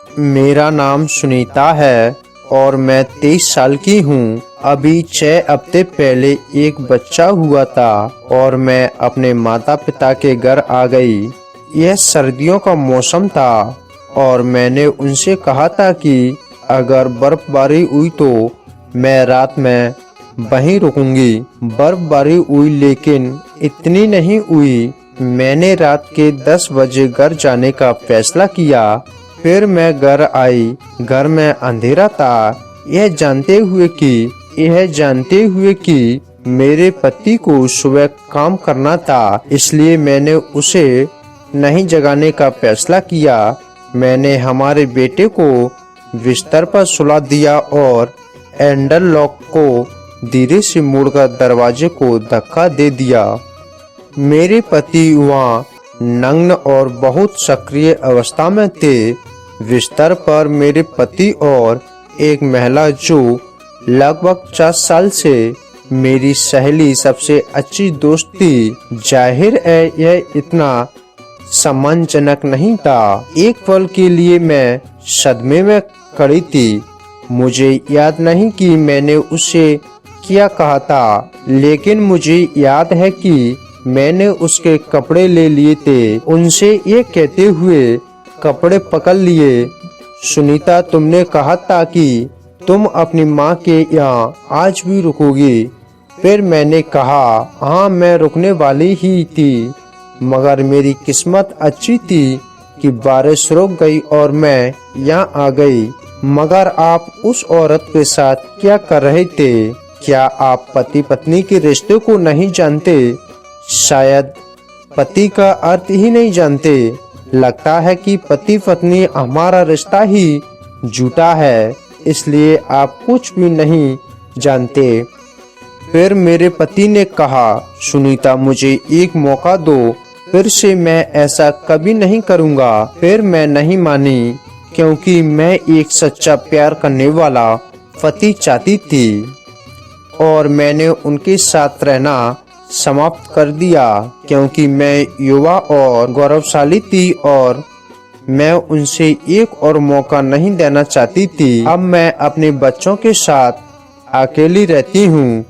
मेरा नाम सुनीता है और मैं 23 साल की हूँ। अभी 6 हफ्ते पहले एक बच्चा हुआ था और मैं अपने माता पिता के घर आ गई। यह सर्दियों का मौसम था और मैंने उनसे कहा था कि अगर बर्फबारी हुई तो मैं रात में वहीं रुकूंगी। बर्फबारी हुई लेकिन इतनी नहीं हुई। मैंने रात के 10 बजे घर जाने का फैसला किया। फिर मैं घर आई। घर में अंधेरा था। यह जानते हुए कि मेरे पति को सुबह काम करना था, इसलिए मैंने उसे नहीं जगाने का फैसला किया। मैंने हमारे बेटे को बिस्तर पर सुला दिया और हैंडल लॉक को धीरे से मोड़कर दरवाजे को धक्का दे दिया। मेरे पति वहाँ नग्न और बहुत सक्रिय अवस्था में थे। बिस्तर पर मेरे पति और एक महिला जो लगभग 50 साल से मेरी सहेली, सबसे अच्छी दोस्त थी। जाहिर है यह इतना सम्मानजनक नहीं था। एक पल के लिए मैं सदमे में खड़ी थी। मुझे याद नहीं कि मैंने उसे क्या कहा था, लेकिन मुझे याद है कि मैंने उसके कपड़े ले लिए थे। उनसे ये कहते हुए कपड़े पकड़ लिए, सुनीता, तुमने कहा था कि तुम अपनी माँ के यहाँ आज भी रुकोगी। फिर मैंने कहा, हाँ, मैं रुकने वाली ही थी, मगर मेरी किस्मत अच्छी थी कि बारिश रुक गई और मैं यहाँ आ गई। मगर आप उस औरत के साथ क्या कर रहे थे? क्या आप पति पत्नी के रिश्ते को नहीं जानते? शायद पति का अर्थ ही नहीं जानते। लगता है कि पति पत्नी हमारा रिश्ता ही झूठा है, इसलिए आप कुछ भी नहीं जानते। फिर मेरे पति ने कहा, सुनीता, मुझे एक मौका दो, फिर से मैं ऐसा कभी नहीं करूँगा। फिर मैं नहीं मानी, क्योंकि मैं एक सच्चा प्यार करने वाला पति चाहती थी और मैंने उनके साथ रहना समाप्त कर दिया, क्योंकि मैं युवा और गौरवशाली थी और मैं उनसे एक और मौका नहीं देना चाहती थी। अब मैं अपने बच्चों के साथ अकेली रहती हूँ।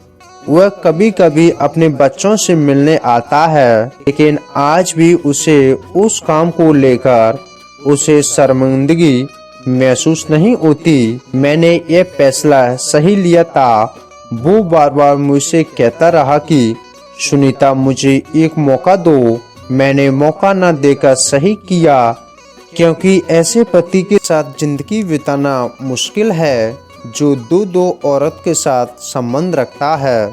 वह कभी कभी अपने बच्चों से मिलने आता है, लेकिन आज भी उसे उस काम को लेकर उसे शर्मिंदगी महसूस नहीं होती। मैंने ये फैसला सही लिया था। वो बार बार मुझसे कहता रहा कि सुनीता, मुझे एक मौका दो। मैंने मौका न देकर सही किया, क्योंकि ऐसे पति के साथ जिंदगी बिताना मुश्किल है जो दो औरत के साथ संबंध रखता है।